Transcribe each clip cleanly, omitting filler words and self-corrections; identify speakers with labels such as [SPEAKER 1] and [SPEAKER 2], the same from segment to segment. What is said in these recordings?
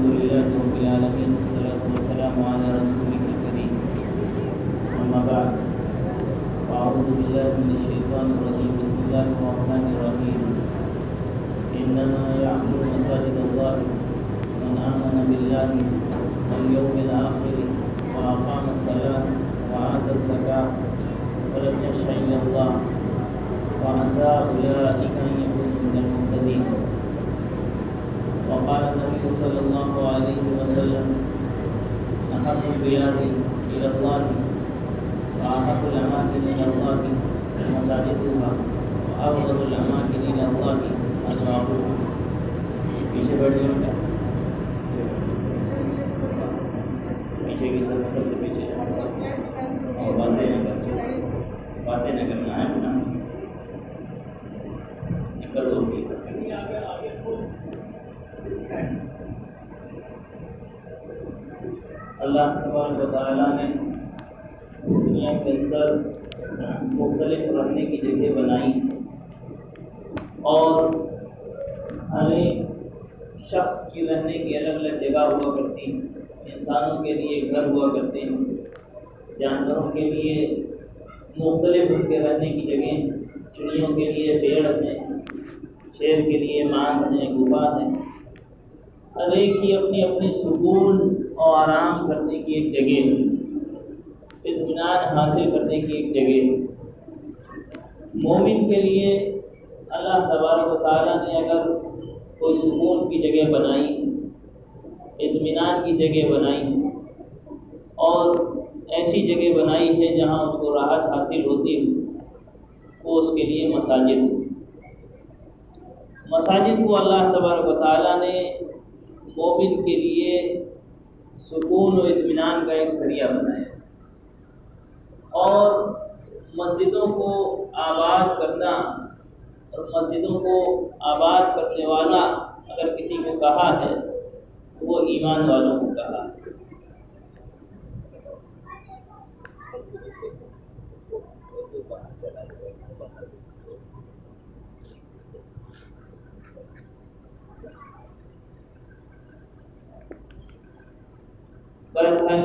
[SPEAKER 1] الحمد لله رب العالمين والصلاة والسلام على رسوله الكريم أما بعد فأعوذ بالله من الشيطان الرجيم بسم الله الرحمن الرحيم إنما يعمر مساجد الله من آمن بالله واليوم الآخر وأقام الصلاة وآتى الزكاة ولم يخش إلا الله وعسى أولئك أن يكونوا من المهتدين. وقال النبي صلى الله عليه وسلم أحب البلاد إلى الله وأحب الأماكن إلى الله مساجدها وأبغض الأماكن إلى الله أسواقها. پیچھے بیٹھ گئے کیا؟ پیچھے کی سب سے پیچھے اور باتیں نہ کرنا ہے نا کرو گی. اللہ تبارک و تعالیٰ نے دنیا کے اندر مختلف رہنے کی جگہ بنائی اور ہر ایک شخص کی رہنے کی الگ الگ جگہ ہوا کرتی ہیں. انسانوں کے لیے گھر ہوا کرتے ہیں، جانوروں کے لیے مختلف ان کے رہنے کی جگہیں ہیں، چڑیوں کے لیے پیڑ ہیں، شیر کے لیے ماند ہیں، غبا ہیں. ہر ایک کی اپنی اپنی سکون اور آرام کرنے کی ایک جگہ ہے، اطمینان حاصل کرنے کی ایک جگہ ہے. مومن کے لیے اللہ تبارک و تعالیٰ نے اگر کوئی سکون کی جگہ بنائی، اطمینان کی جگہ بنائی اور ایسی جگہ بنائی ہے جہاں اس کو راحت حاصل ہوتی ہے، وہ اس کے لیے مساجد ہے. مساجد کو اللہ تبارک و تعالیٰ نے مومن کے لیے سکون و اطمینان کا ایک ذریعہ بنایا اور مسجدوں کو آباد کرنا اور مسجدوں کو آباد کرنے والا اگر کسی کو کہا ہے تو وہ ایمان والوں کو کہا ہے. بہرحال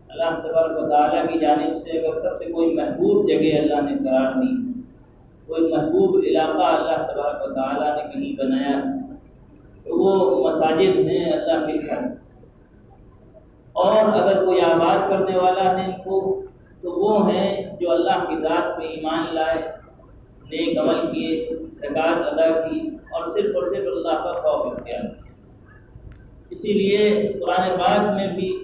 [SPEAKER 1] اللہ تبارک و تعالیٰ کی جانب سے اگر سب سے کوئی محبوب جگہ اللہ نے قرار دی، کوئی محبوب علاقہ اللہ تبارک و تعالیٰ نے کہیں بنایا تو وہ مساجد ہیں، اللہ کے گھر. اور اگر کوئی آباد کرنے والا ہے ان کو تو وہ ہیں جو اللہ کی ذات پہ ایمان لائے، نیک عمل کیے، زکوٰۃ ادا کی اور صرف اللہ کا خوف اختیار کیا. اسی لیے قرآن پاک میں بھی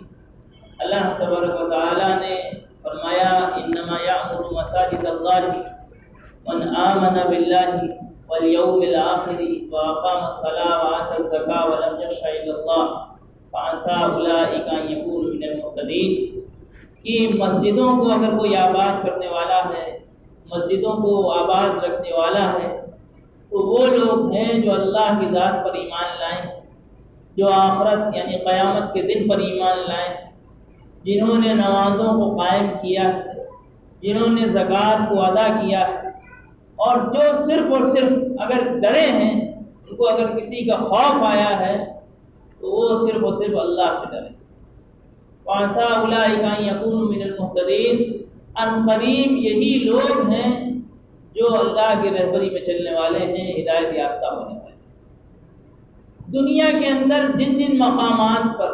[SPEAKER 1] اللہ تبارک و تعالیٰ نے فرمایا انما یعمر مساجد اللہ من آمن باللہ والیوم الآخر واقام الصلاۃ وآتى الزکاۃ ولم یخش الا اللہ فعسى اولئک ان یکونوا من المہتدین. کہ مسجدوں کو اگر کوئی آباد کرنے والا ہے، مسجدوں کو آباد رکھنے والا ہے تو وہ لوگ ہیں جو اللہ کی ذات پر ایمان لائیں، جو آخرت یعنی قیامت کے دن پر ایمان لائیں، جنہوں نے نمازوں کو قائم کیا ہے، جنہوں نے زکوٰۃ کو ادا کیا ہے، اور جو صرف اور صرف اگر ڈرے ہیں، ان کو اگر کسی کا خوف آیا ہے تو وہ صرف اور صرف اللہ سے ڈرے. وَعَسَىٰ أُولَٰئِكَ أَن يَكُونُوا مِنَ الْمُهْتَدِينَ. ان قریب یہی لوگ ہیں جو اللہ کی رہبری میں چلنے والے ہیں، ہدایت یافتہ ہونے والے. دنیا کے اندر جن جن مقامات پر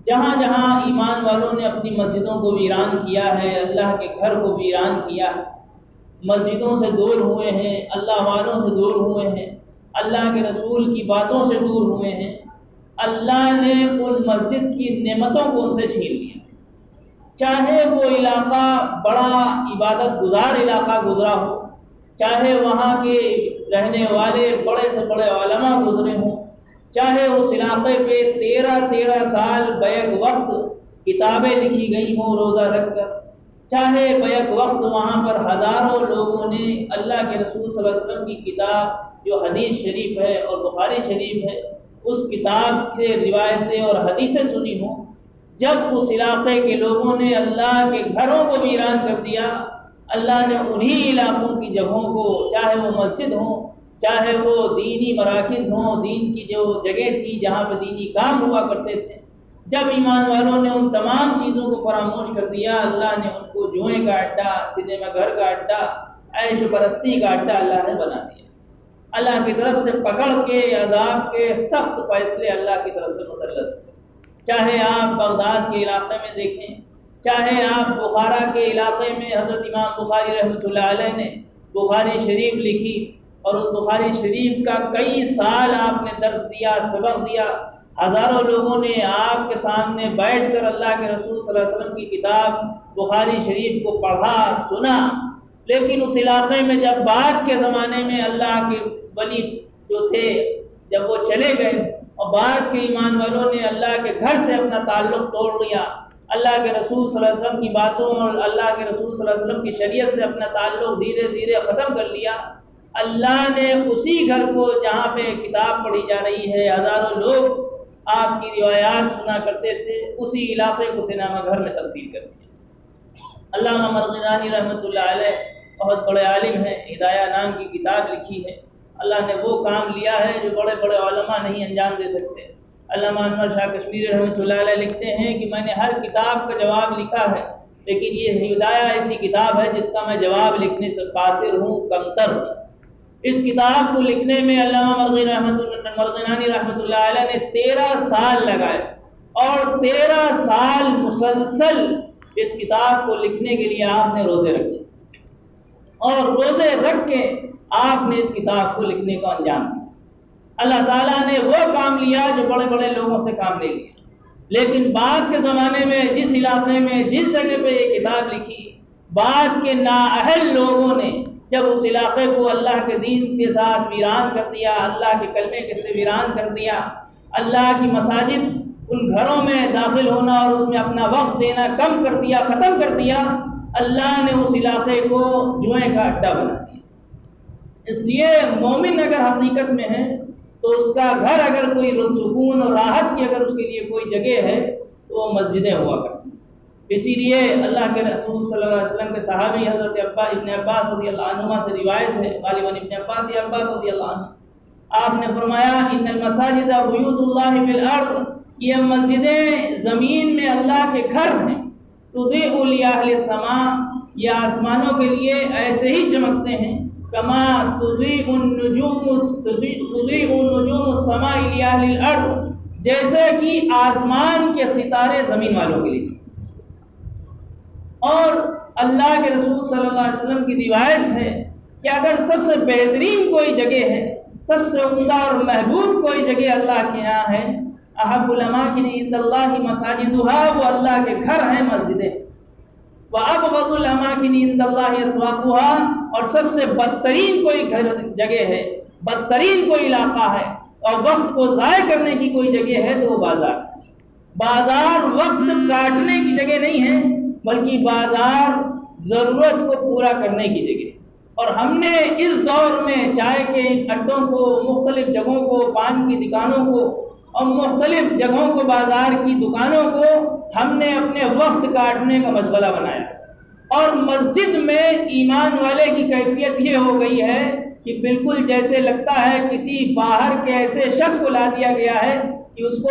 [SPEAKER 1] جہاں جہاں ایمان والوں نے اپنی مسجدوں کو ویران کیا ہے، اللہ کے گھر کو ویران کیا ہے، مسجدوں سے دور ہوئے ہیں، اللہ والوں سے دور ہوئے ہیں، اللہ کے رسول کی باتوں سے دور ہوئے ہیں، اللہ نے ان مسجد کی نعمتوں کو ان سے چھین لیا. چاہے وہ علاقہ بڑا عبادت گزار علاقہ گزرا ہو، چاہے وہاں کے رہنے والے بڑے سے بڑے علماء گزرے ہوں، چاہے اس علاقے پہ 13 سال بیک وقت کتابیں لکھی گئی ہوں روزہ رکھ کر، چاہے بیک وقت وہاں پر ہزاروں لوگوں نے اللہ کے رسول صلی اللہ علیہ وسلم کی کتاب جو حدیث شریف ہے اور بخاری شریف ہے اس کتاب سے روایتیں اور حدیثیں سنی ہوں، جب اس علاقے کے لوگوں نے اللہ کے گھروں کو ویران کر دیا، اللہ نے انہی علاقوں کی جگہوں کو، چاہے وہ مسجد ہوں چاہے وہ دینی مراکز ہوں، دین کی جو جگہ تھی جہاں پہ دینی کام ہوا کرتے تھے، جب ایمان والوں نے ان تمام چیزوں کو فراموش کر دیا، اللہ نے ان کو جوئیں کا اڈا، سنیما گھر کا اڈا، عیش پرستی کا اڈا اللہ نے بنا دیا۔ اللہ کی طرف سے پکڑ کے عذاب کے سخت فیصلے اللہ کی طرف سے مسلط ہوئے۔ چاہے آپ بغداد کے علاقے میں دیکھیں، چاہے آپ بخارا کے علاقے میں، حضرت امام بخاری رحمۃ اللہ علیہ نے بخاری شریف لکھی، اور اس بخاری شریف کا کئی سال آپ نے درس دیا، سبق دیا، ہزاروں لوگوں نے آپ کے سامنے بیٹھ کر اللہ کے رسول صلی اللہ علیہ وسلم کی کتاب بخاری شریف کو پڑھا، سنا۔ لیکن اس علاقے میں جب بعد کے زمانے میں اللہ کے ولی جو تھے جب وہ چلے گئے اور بعد کے ایمان والوں نے اللہ کے گھر سے اپنا تعلق توڑ لیا، اللہ کے رسول صلی اللہ علیہ وسلم کی باتوں اور اللہ کے رسول صلی اللہ علیہ وسلم کی شریعت سے اپنا تعلق دھیرے دھیرے ختم کر لیا، اللہ نے اسی گھر کو جہاں پہ کتاب پڑھی جا رہی ہے، ہزاروں لوگ آپ کی روایات سنا کرتے تھے، اسی علاقے کو سینما گھر میں تبدیل کر دیا۔ علامہ مرغنانی رحمۃ اللہ علیہ بہت بڑے عالم ہیں، ہدایہ نام کی کتاب لکھی ہے۔ اللہ نے وہ کام لیا ہے جو بڑے بڑے علماء نہیں انجام دے سکتے۔ علامہ انور شاہ کشمیری رحمۃ اللہ علیہ لکھتے ہیں کہ میں نے ہر کتاب کا جواب لکھا ہے، لیکن یہ ہدایہ ایسی کتاب ہے جس کا میں جواب لکھنے سے قاصر ہوں، کمتر ہوں۔ اس کتاب کو لکھنے میں علامہ مرغنانی رحمۃ اللہ علیہ نے 13 سال لگائے، اور 13 سال مسلسل اس کتاب کو لکھنے کے لیے آپ نے روزے رکھے، اور روزے رکھ کے آپ نے اس کتاب کو لکھنے کو انجام دیا۔ اللہ تعالیٰ نے وہ کام لیا جو بڑے بڑے لوگوں سے کام نہیں لیا، لیکن بعد کے زمانے میں جس علاقے میں جس جگہ پہ یہ کتاب لکھی، بعد کے نااہل لوگوں نے جب اس علاقے کو اللہ کے دین کے ساتھ ویران کر دیا، اللہ کے کلمے کے سے ویران کر دیا، اللہ کی مساجد ان گھروں میں داخل ہونا اور اس میں اپنا وقت دینا کم کر دیا، ختم کر دیا، اللہ نے اس علاقے کو جوئیں کا اڈا بنا دیا۔ اس لیے مومن اگر حقیقت میں ہے تو اس کا گھر اگر کوئی سکون اور راحت کی اگر اس کے لیے کوئی جگہ ہے تو وہ مسجدیں ہوا کرتی ہیں۔ اسی لیے اللہ کے رسول صلی اللہ علیہ وسلم کے صحابی حضرت ابن عباس رضی اللہ عنہما سے روایت ہے، غالباً ابن عباس یا عباس رضی اللہ عنہ، آپ نے فرمایا ان المساجد بیوت اللہ فی الارض، یہ مسجدیں زمین میں اللہ کے گھر ہیں، تضیء لاہل السماء، یہ آسمانوں کے لیے ایسے ہی چمکتے ہیں، کما تضیء النجوم السماء لاہل الارض، جیسے کہ آسمان کے ستارے زمین والوں کے لیے چمکتے ہیں۔ اور اللہ کے رسول صلی اللہ علیہ وسلم کی روایت ہے کہ اگر سب سے بہترین کوئی جگہ ہے، سب سے عمدہ اور محبوب کوئی جگہ اللہ کے یہاں ہے، احب الاماکن عند اللہ مساجدها، وہ اللہ کے گھر ہیں، مسجدیں، وابغض الاماکن عند اللہ اسواقها، اور سب سے بدترین کوئی جگہ ہے، بدترین کوئی علاقہ ہے اور وقت کو ضائع کرنے کی کوئی جگہ ہے تو وہ بازار۔ بازار وقت کاٹنے کی جگہ نہیں ہے، بلکہ بازار ضرورت کو پورا کرنے کی جگہ۔ اور ہم نے اس دور میں چائے کے اڈوں کو، مختلف جگہوں کو، پان کی دکانوں کو اور مختلف جگہوں کو، بازار کی دکانوں کو ہم نے اپنے وقت کاٹنے کا مشغلہ بنایا، اور مسجد میں ایمان والے کی کیفیت یہ ہو گئی ہے کہ بالکل جیسے لگتا ہے کسی باہر کے ایسے شخص کو لا دیا گیا ہے کہ اس کو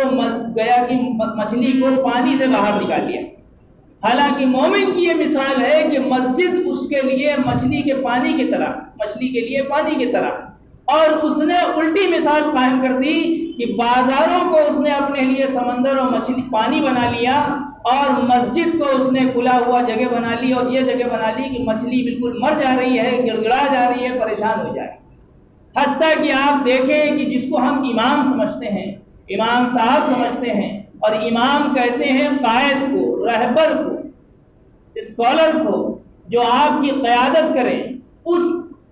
[SPEAKER 1] گیا کہ مچھلی کو پانی سے باہر نکال لیا۔ حالانکہ مومن کی یہ مثال ہے کہ مسجد اس کے لیے مچھلی کے پانی کی طرح، مچھلی کے لیے پانی کی طرح، اور اس نے الٹی مثال قائم کر دی کہ بازاروں کو اس نے اپنے لیے سمندر اور مچھلی پانی بنا لیا، اور مسجد کو اس نے کھلا ہوا جگہ بنا لی، اور یہ جگہ بنا لی کہ مچھلی بالکل مر جا رہی ہے، گڑ گڑا جا رہی ہے، پریشان ہو جائے۔ حتیٰ کہ آپ دیکھیں کہ جس کو ہم امام سمجھتے ہیں، امام صاحب سمجھتے ہیں، اور امام کہتے ہیں قائد کو، رہبر کو، اسکالر کو، جو آپ کی قیادت کرے، اس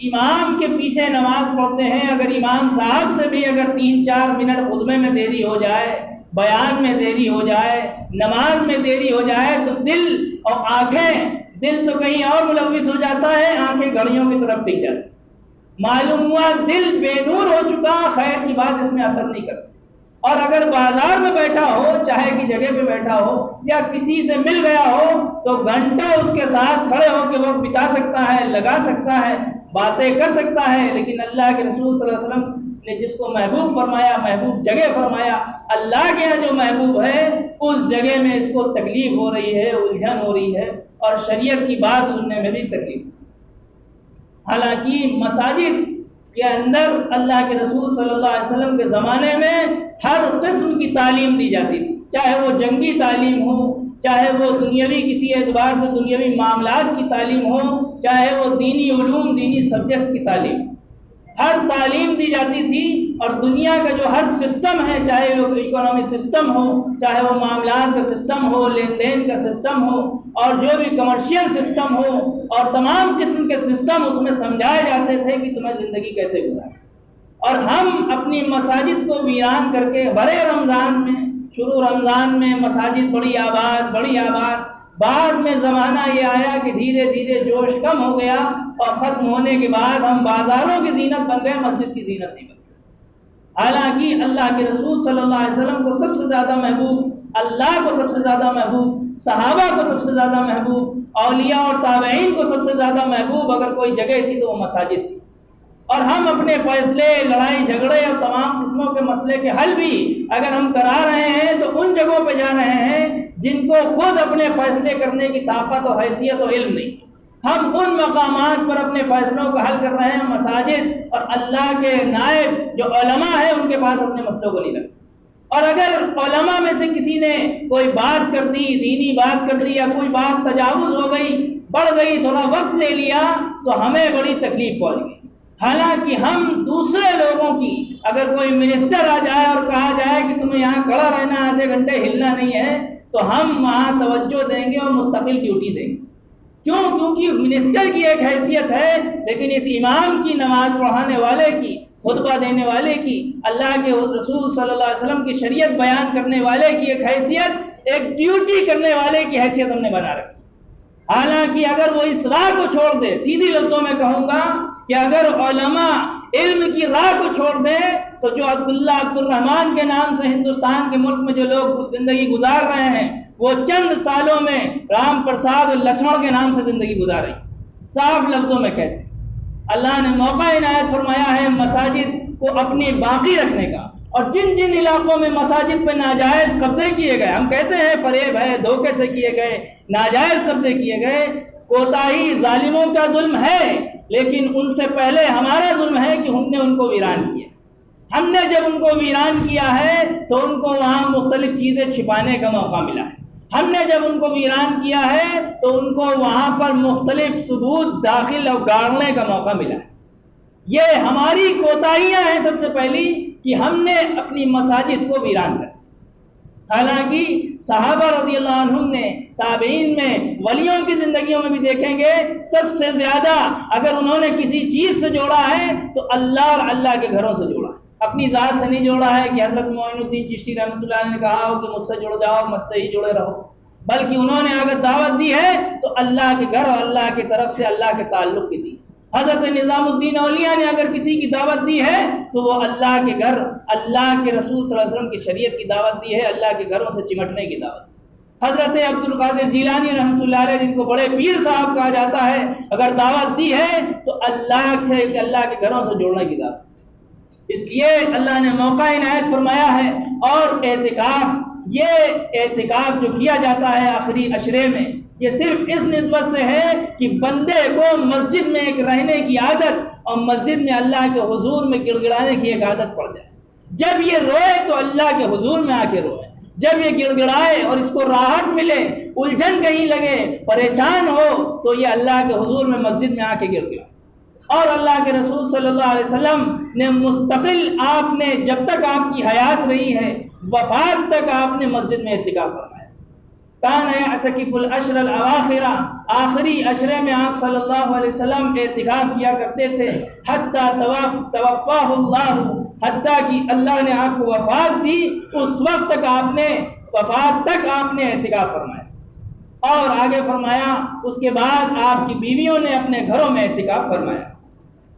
[SPEAKER 1] امام کے پیچھے نماز پڑھتے ہیں، اگر امام صاحب سے بھی اگر 3-4 منٹ خطبے میں دیری ہو جائے، بیان میں دیری ہو جائے، نماز میں دیری ہو جائے، تو دل اور آنکھیں، دل تو کہیں اور ملوث ہو جاتا ہے، آنکھیں گھڑیوں کی طرف ٹک جاتی، معلوم ہوا دل بے نور ہو چکا، خیر کی بات اس میں اثر نہیں کرتی۔ اور اگر بازار میں بیٹھا ہو، چاہے کی جگہ پہ بیٹھا ہو یا کسی سے مل گیا ہو، تو گھنٹہ اس کے ساتھ کھڑے ہو کے وقت بتا سکتا ہے، لگا سکتا ہے، باتیں کر سکتا ہے، لیکن اللہ کے رسول صلی اللہ علیہ وسلم نے جس کو محبوب فرمایا، محبوب جگہ فرمایا، اللہ کے یہاں جو محبوب ہے اس جگہ میں اس کو تکلیف ہو رہی ہے، الجھن ہو رہی ہے، اور شریعت کی بات سننے میں بھی تکلیف۔ حالانکہ مساجد کے اندر اللہ کے رسول صلی اللہ علیہ وسلم کے زمانے میں ہر قسم کی تعلیم دی جاتی تھی، چاہے وہ جنگی تعلیم ہو، چاہے وہ دنیاوی کسی اعتبار سے دنیاوی معاملات کی تعلیم ہو، چاہے وہ دینی علوم، دینی سبجیکٹس کی تعلیم، ہر تعلیم دی جاتی تھی۔ اور دنیا کا جو ہر سسٹم ہے، چاہے وہ اکنامی سسٹم ہو، چاہے وہ معاملات کا سسٹم ہو، لین دین کا سسٹم ہو، اور جو بھی کمرشل سسٹم ہو، اور تمام قسم کے سسٹم اس میں سمجھائے جاتے تھے کہ تمہیں زندگی کیسے گزارے۔ اور ہم اپنی مساجد کو ویران کر کے برے رمضان میں، شروع رمضان میں مساجد بڑی آباد، بعد میں زمانہ یہ آیا کہ دھیرے دھیرے جوش کم ہو گیا، اور ختم ہونے کے بعد ہم بازاروں کی زینت بن گئے، مسجد کی زینت نہیں بن گئی۔ حالانکہ اللہ کے رسول صلی اللہ علیہ وسلم کو سب سے زیادہ محبوب، اللہ کو سب سے زیادہ محبوب، صحابہ کو سب سے زیادہ محبوب، اولیاء اور تابعین کو سب سے زیادہ محبوب اگر کوئی جگہ تھی تو وہ مساجد تھی۔ اور ہم اپنے فیصلے، لڑائی جھگڑے اور تمام قسموں کے مسئلے کے حل بھی اگر ہم کرا رہے ہیں تو ان جگہوں پہ جا رہے ہیں جن کو خود اپنے فیصلے کرنے کی طاقت و حیثیت و علم نہیں۔ ہم ان مقامات پر اپنے فیصلوں کا حل کر رہے ہیں، مساجد اور اللہ کے نائب جو علماء ہیں ان کے پاس اپنے مسئلوں کو نہیں رکھتے۔ اور اگر علماء میں سے کسی نے کوئی بات کر دی، دینی بات کر دی، یا کوئی بات تجاوز ہو گئی، بڑھ گئی، تھوڑا وقت لے لیا، تو ہمیں بڑی تکلیف پہنچ گئی۔ حالانکہ ہم دوسرے لوگوں کی، اگر کوئی منسٹر آ جائے اور کہا جائے کہ تمہیں یہاں کھڑا رہنا، آدھے گھنٹے ہلنا نہیں ہے، تو ہم وہاں توجہ دیں گے اور مستقل ڈیوٹی دیں گے۔ کیوں؟ کیونکہ منسٹر کی ایک حیثیت ہے، لیکن اس امام کی، نماز پڑھانے والے کی، خطبہ دینے والے کی، اللہ کے رسول صلی اللہ علیہ وسلم کی شریعت بیان کرنے والے کی ایک حیثیت، ایک ڈیوٹی کرنے والے کی حیثیت ہم نے بنا رکھی۔ حالانکہ اگر وہ اس راہ کو چھوڑ دے، سیدھی لفظوں میں کہوں گا کہ اگر علماء علم کی راہ کو چھوڑ دیں تو جو عبداللہ عبد الرحمن کے نام سے ہندوستان کے ملک میں جو لوگ زندگی گزار رہے ہیں، وہ چند سالوں میں رام پرساد لکشمن کے نام سے زندگی گزار رہی۔ صاف لفظوں میں کہتے ہیں اللہ نے موقع عنایت فرمایا ہے مساجد کو اپنی باقی رکھنے کا، اور جن جن علاقوں میں مساجد پہ ناجائز قبضے کیے گئے، ہم کہتے ہیں فریب ہے، دھوکے سے کیے گئے، ناجائز قبضے کیے گئے، کوتاہی ظالموں کا ظلم ہے، لیکن ان سے پہلے ہمارا ظلم ہے کہ ہم نے ان کو ویران کیا۔ ہم نے جب ان کو ویران کیا ہے تو ان کو وہاں مختلف چیزیں چھپانے کا موقع ملا ہے۔ ہم نے جب ان کو ویران کیا ہے تو ان کو وہاں پر مختلف ثبوت داخل اور گاڑنے کا موقع ملا ہے۔ یہ ہماری کوتاہیاں ہیں سب سے پہلی کہ ہم نے اپنی مساجد کو ویران کر۔ حالانکہ صحابہ رضی اللہ عنہم نے، تابعین میں، ولیوں کی زندگیوں میں بھی دیکھیں گے سب سے زیادہ اگر انہوں نے کسی چیز سے جوڑا ہے تو اللہ اور اللہ کے گھروں سے جوڑا ہے، اپنی ذات سے نہیں جوڑا ہے کہ حضرت معین الدین چشتی رحمۃ اللہ علیہ نے کہا ہو کہ مجھ سے جڑ جاؤ، مجھ سے ہی جڑے رہو، بلکہ انہوں نے اگر دعوت دی ہے تو اللہ کے گھر اور اللہ کی طرف سے اللہ کے تعلق کی دی۔ حضرت نظام الدین اولیاء نے اگر کسی کی دعوت دی ہے تو وہ اللہ کے گھر، اللہ کے رسول صلی اللہ علیہ وسلم کی شریعت کی دعوت دی ہے، اللہ کے گھروں سے چمٹنے کی دعوت۔ حضرت عبد القادر جیلانی رحمۃ اللہ علیہ جن کو بڑے پیر صاحب کہا جاتا ہے، اگر دعوت دی ہے تو اللہ کے گھروں سے جوڑنے کی دعوت۔ اس لیے اللہ نے موقع عنایت فرمایا ہے۔ اور اعتکاف، یہ اعتکاف جو کیا جاتا ہے آخری عشرے میں، یہ صرف اس نسبت سے ہے کہ بندے کو مسجد میں ایک رہنے کی عادت اور مسجد میں اللہ کے حضور میں گڑ گڑانے کی ایک عادت پڑ جائے۔ جب یہ روئے تو اللہ کے حضور میں آ کے روئے، جب یہ گڑ گڑائے اور اس کو راحت ملے، الجھن کہیں لگے، پریشان ہو، تو یہ اللہ کے حضور میں مسجد میں آ کے گڑ گڑائے۔ اور اللہ کے رسول صلی اللہ علیہ وسلم نے مستقل، آپ نے جب تک آپ کی حیات رہی ہے، وفات تک آپ نے مسجد میں اعتکاف فرمایا۔ کان یعتکف العشر الاواخر، آخری عشرے میں آپ صلی اللہ علیہ وسلم اعتکاف کیا کرتے تھے، حتی توفاہ اللہ، حتیٰ کہ اللہ نے آپ کو وفات دی، اس وقت تک آپ نے، وفات تک آپ نے اعتکاف فرمایا۔ اور آگے فرمایا اس کے بعد آپ کی بیویوں نے اپنے گھروں میں اعتکاف فرمایا۔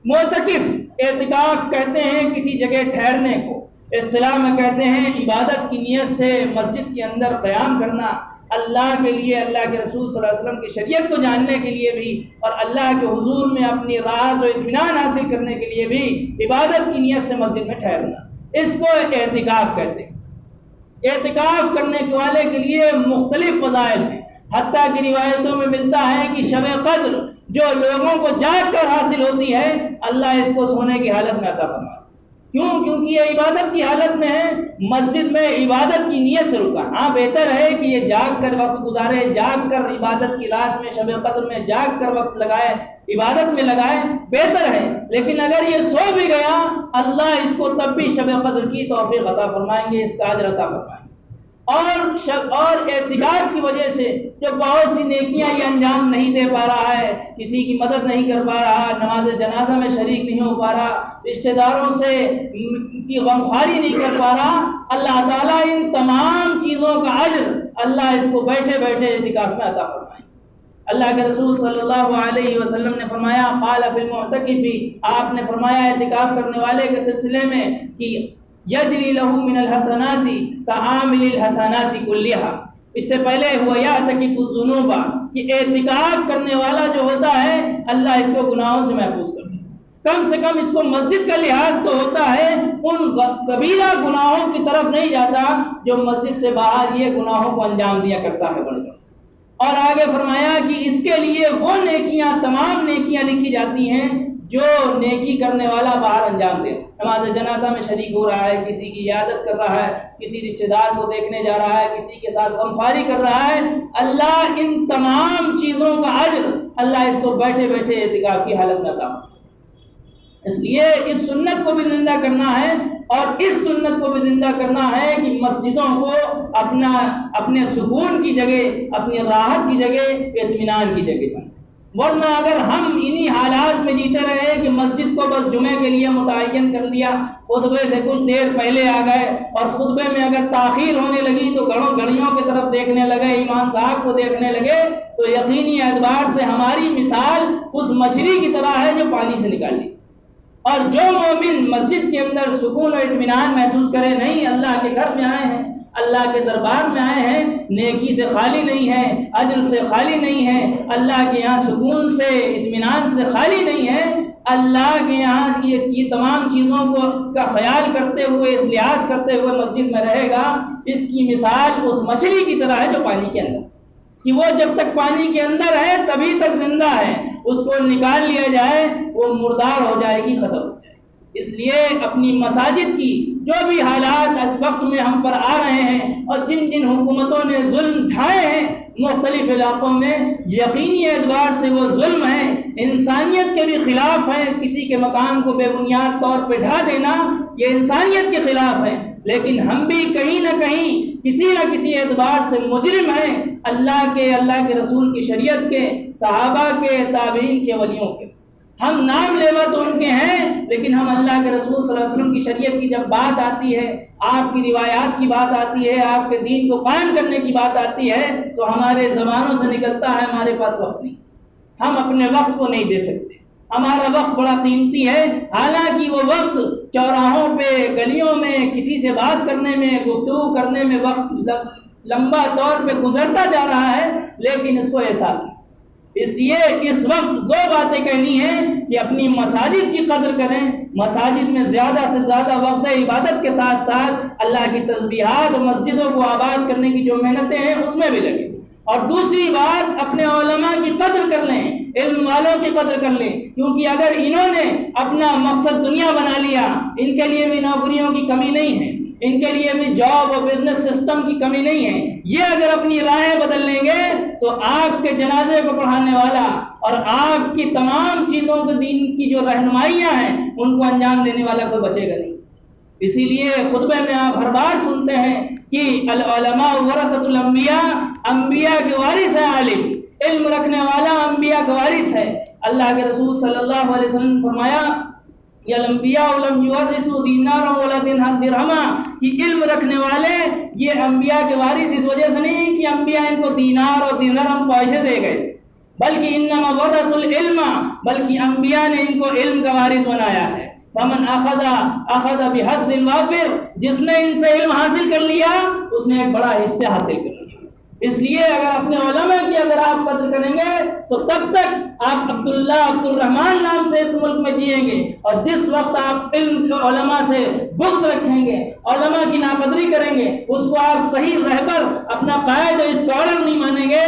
[SPEAKER 1] معتکف، اعتکاف کہتے ہیں کسی جگہ ٹھہرنے کو، اصطلاح میں کہتے ہیں عبادت کی نیت سے مسجد کے اندر قیام کرنا، اللہ کے لیے، اللہ کے رسول صلی اللہ علیہ وسلم کی شریعت کو جاننے کے لیے بھی، اور اللہ کے حضور میں اپنی راحت و اطمینان حاصل کرنے کے لیے بھی عبادت کی نیت سے مسجد میں ٹھہرنا، اس کو اعتکاف کہتے ہیں۔ اعتکاف کرنے والے کے لیے مختلف فضائل ہیں، حتیٰ کہ روایتوں میں ملتا ہے کہ شب قدر جو لوگوں کو جاگ کر حاصل ہوتی ہے، اللہ اس کو سونے کی حالت میں عطا فرماتا ہے۔ کیوں؟ کیونکہ یہ عبادت کی حالت میں ہے، مسجد میں عبادت کی نیت سے رکا۔ ہاں بہتر ہے کہ یہ جاگ کر وقت گزارے، جاگ کر عبادت کی رات میں شب قدر میں جاگ کر وقت لگائے، عبادت میں لگائے، بہتر ہے۔ لیکن اگر یہ سو بھی گیا، اللہ اس کو تب بھی شب قدر کی توفیق عطا فرمائیں گے، اس کا اجر عطا فرمائیں گے۔ اور اعتکاف کی وجہ سے جو بہت سی نیکیاں یہ انجام نہیں دے پا رہا ہے، کسی کی مدد نہیں کر پا رہا، نماز جنازہ میں شریک نہیں ہو پا رہا، رشتہ داروں سے کی غمخواری نہیں کر پا رہا، اللہ تعالیٰ ان تمام چیزوں کا اجر اللہ اس کو بیٹھے بیٹھے اعتکاف میں عطا فرمائیں۔ اللہ کے رسول صلی اللہ علیہ وسلم نے فرمایا، قال فی المعتکف، آپ نے فرمایا اعتکاف کرنے والے کے سلسلے میں کہ یجری لہ من الحسنات کعامل الحسنات کلھا، اس سے پہلے ہوا یعتکف الذنوب، کہ اعتکاف کرنے والا جو ہوتا ہے اللہ اس کو گناہوں سے محفوظ کرتا ہے۔ کم سے کم اس کو مسجد کا لحاظ تو ہوتا ہے، ان کبیرہ گناہوں کی طرف نہیں جاتا جو مسجد سے باہر یہ گناہوں کو انجام دیا کرتا ہے بڑے بڑے۔ اور آگے فرمایا کہ اس کے لیے وہ نیکیاں، تمام نیکیاں لکھی جاتی ہیں جو نیکی کرنے والا باہر انجام دے، نماز جنازہ میں شریک ہو رہا ہے، کسی کی عیادت کر رہا ہے، کسی رشتہ دار کو دیکھنے جا رہا ہے، کسی کے ساتھ غمخواری کر رہا ہے، اللہ ان تمام چیزوں کا اجر اللہ اس کو بیٹھے بیٹھے اعتکاف کی حالت میں عطا فرمائے۔ اس لیے اس سنت کو بھی زندہ کرنا ہے، اور اس سنت کو بھی زندہ کرنا ہے کہ مسجدوں کو اپنے سکون کی جگہ، اپنی راحت کی جگہ، اطمینان کی جگہ بنائیں۔ ورنہ اگر ہم انہی حالات میں جیتے رہے کہ مسجد کو بس جمعے کے لیے متعین کر لیا، خطبے سے کچھ دیر پہلے آ گئے، اور خطبے میں اگر تاخیر ہونے لگی تو گھڑیوں کی طرف دیکھنے لگے، امام صاحب کو دیکھنے لگے، تو یقینی اعتبار سے ہماری مثال اس مچھلی کی طرح ہے جو پانی سے نکال لی۔ اور جو مومن مسجد کے اندر سکون و اطمینان محسوس کرے، نہیں اللہ کے گھر میں آئے ہیں، اللہ کے دربار میں آئے ہیں، نیکی سے خالی نہیں ہے، اجر سے خالی نہیں ہے، اللہ کے یہاں سکون سے، اطمینان سے خالی نہیں ہے، اللہ کے یہاں یہ تمام چیزوں کا خیال کرتے ہوئے، اس لحاظ کرتے ہوئے مسجد میں رہے گا، اس کی مثال اس مچھلی کی طرح ہے جو پانی کے اندر، کہ وہ جب تک پانی کے اندر ہے تبھی تک زندہ ہے، اس کو نکال لیا جائے وہ مردار ہو جائے گی، ختم ہو جائے گی۔ اس لیے اپنی مساجد کی جو بھی حالات اس وقت میں ہم پر آ رہے ہیں، اور جن جن حکومتوں نے ظلم ڈھائے ہیں مختلف علاقوں میں، یقینی اعتبار سے وہ ظلم ہے، انسانیت کے بھی خلاف ہے۔ کسی کے مکان کو بے بنیاد طور پہ ڈھا دینا یہ انسانیت کے خلاف ہے، لیکن ہم بھی کہیں نہ کہیں کسی نہ کسی اعتبار سے مجرم ہیں، اللہ کے رسول کی شریعت کے، صحابہ کے، تابعین کے، ولیوں کے۔ ہم نام لیوا تو ان کے ہیں، لیکن ہم اللہ کے رسول صلی اللہ علیہ وسلم کی شریعت کی جب بات آتی ہے، آپ کی روایات کی بات آتی ہے، آپ کے دین کو قائم کرنے کی بات آتی ہے، تو ہمارے زبانوں سے نکلتا ہے ہمارے پاس وقت نہیں، ہم اپنے وقت کو نہیں دے سکتے، ہمارا وقت بڑا قیمتی ہے۔ حالانکہ وہ وقت چوراہوں پہ، گلیوں میں کسی سے بات کرنے میں، گفتگو کرنے میں وقت لمبا طور پہ گزرتا جا رہا ہے، لیکن اس کو احساس نہیں۔ اس لیے اس وقت دو باتیں کہنی ہیں کہ اپنی مساجد کی قدر کریں، مساجد میں زیادہ سے زیادہ وقت عبادت کے ساتھ ساتھ اللہ کی تسبیحات اور مسجدوں کو آباد کرنے کی جو محنتیں ہیں اس میں بھی لگیں۔ اور دوسری بات، اپنے علماء کی قدر کر لیں، علم والوں کی قدر کر لیں، کیونکہ اگر انہوں نے اپنا مقصد دنیا بنا لیا، ان کے لیے بھی نوکریوں کی کمی نہیں ہے، ان کے لیے بھی جاب اور بزنس سسٹم کی کمی نہیں ہے، یہ اگر اپنی راہیں بدل لیں گے تو آپ کے جنازے کو پڑھانے والا اور آپ کی تمام چیزوں کے دین کی جو رہنمائیاں ہیں ان کو انجام دینے والا کوئی بچے گا نہیں۔ اسی لیے خطبے میں آپ ہر بار سنتے ہیں کہ العلماء ورثۃ الانبیاء، انبیاء کے وارث ہیں عالم، علم رکھنے والا انبیاء کا وارث ہے۔ اللہ کے رسول صلی اللہ علیہ وسلم نے فرمایا یا الانبیاء لم یورثوا دینارا ولا درہما، کہ علم رکھنے والے یہ انبیاء کے وارث اس وجہ سے نہیں کہ انبیاء ان کو دینار اور درہم پیسے دے گئے تھے، بلکہ انما ورثوا العلم، بلکہ انبیاء نے ان کو علم کا وارث بنایا ہے۔ فمن اخذ بحظ وافر، جس نے ان سے علم حاصل کر لیا اس نے ایک بڑا حصہ حاصل کر لیا۔ اس لیے اگر اپنے علماء کی اگر آپ قدر کریں گے تو تب تک آپ عبداللہ عبد الرحمن نام سے اس ملک میں جئیں گے، اور جس وقت آپ علم علماء سے بغض رکھیں گے، علماء کی ناقدری کریں گے، اس کو آپ صحیح رہبر اپنا قائد اور اسکالر نہیں مانیں گے،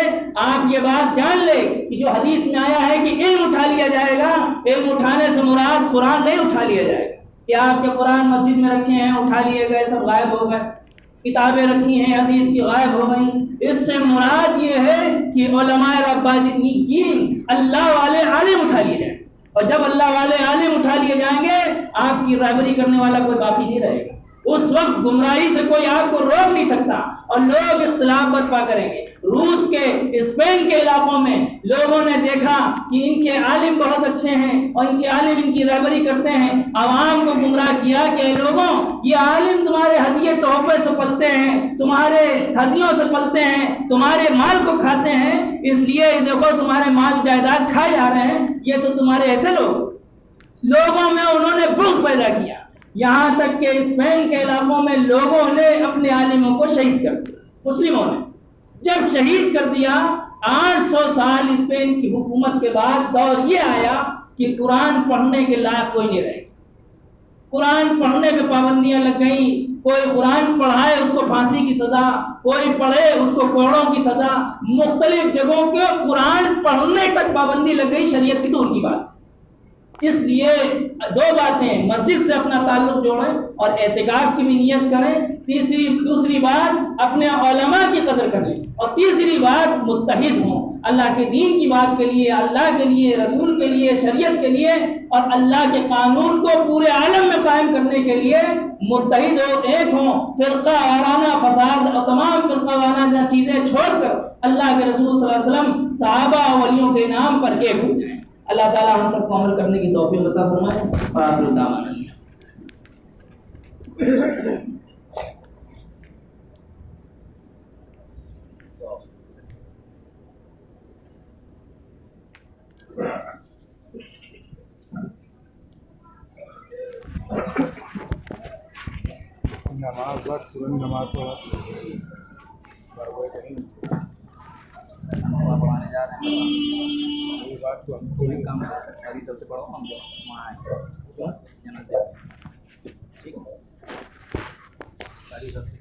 [SPEAKER 1] آپ یہ بات جان لیں کہ جو حدیث میں آیا ہے کہ علم اٹھا لیا جائے گا، علم اٹھانے سے مراد قرآن نہیں اٹھا لیا جائے گا کہ آپ کے قرآن مسجد میں رکھے ہیں اٹھا لیے گئے سب غائب ہو گئے، کتابیں رکھی ہیں حدیث کی غائب ہو گئیں، اس سے مراد یہ ہے کہ علماء ربانیین اللہ والے عالم اٹھا لیے جائیں، اور جب اللہ والے عالم اٹھا لیے جائیں گے آپ کی رہبری کرنے والا کوئی باقی نہیں رہے گا، اس وقت گمراہی سے کوئی آپ کو روک نہیں سکتا اور لوگ اختلاف برپا کریں گے۔ روس کے اسپین کے علاقوں میں لوگوں نے دیکھا کہ ان کے عالم بہت اچھے ہیں اور ان کے عالم ان کی رہبری کرتے ہیں، عوام کو گمراہ کیا کہ اے لوگوں یہ عالم تمہارے ہدیے تحفے سے پلتے ہیں، تمہارے ہدیوں سے پلتے ہیں، تمہارے مال کو کھاتے ہیں، اس لیے دیکھو تمہارے مال جائیداد کھائے جا رہے ہیں، یہ تو تمہارے ایسے لوگوں میں انہوں نے بغض پیدا کیا، یہاں تک کہ اسپین کے علاقوں میں لوگوں نے اپنے عالموں کو شہید کر دیا، مسلموں نے جب شہید کر دیا 800 سال اسپین کی حکومت کے بعد دور یہ آیا کہ قرآن پڑھنے کے لائق کوئی نہیں رہے، قرآن پڑھنے پہ پابندیاں لگ گئیں، کوئی قرآن پڑھائے اس کو پھانسی کی سزا، کوئی پڑھے اس کو کوڑوں کی سزا، مختلف جگہوں کے قرآن پڑھنے تک پابندی لگ گئی، شریعت کی دور کی بات۔ اس لیے دو باتیں، مسجد سے اپنا تعلق جوڑیں اور اعتکاف کی بھی نیت کریں، دوسری بات اپنے علماء کی قدر کریں، اور تیسری بات متحد ہوں اللہ کے دین کی بات کے لیے، اللہ کے لیے، رسول کے لیے، شریعت کے لیے، اور اللہ کے قانون کو پورے عالم میں قائم کرنے کے لیے متحد ہو، ایک ہوں، فرقہ وارانہ فساد اور تمام فرقہ وارانہ چیزیں چھوڑ کر اللہ کے رسول صلی اللہ علیہ وسلم صحابہ اور ولیوں کے نام پر ایک ہو جائیں۔ اللہ تعالی ہم سب کو عمل کرنے کی توفیق عطا فرمائے۔ وآخر دعوانا
[SPEAKER 2] نماز وقت نماز پڑھا
[SPEAKER 1] پڑھانے جا رہے ہیں،
[SPEAKER 2] یہ بات تو ہم
[SPEAKER 1] کوئی کام ابھی سب سے پڑھو، ہم وہاں آئے جنازے، ٹھیک ہے ساری سب سے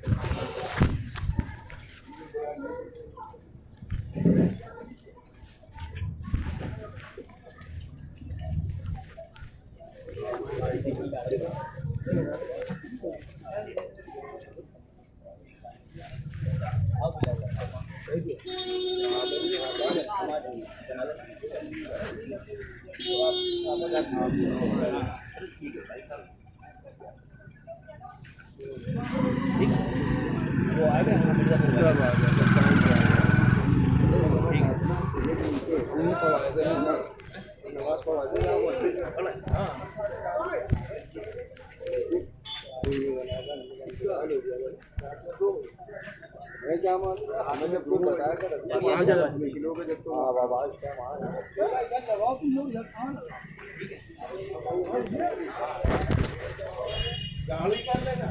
[SPEAKER 1] وہ آئے گا
[SPEAKER 2] نماز پڑھا گاڑی کر لینا۔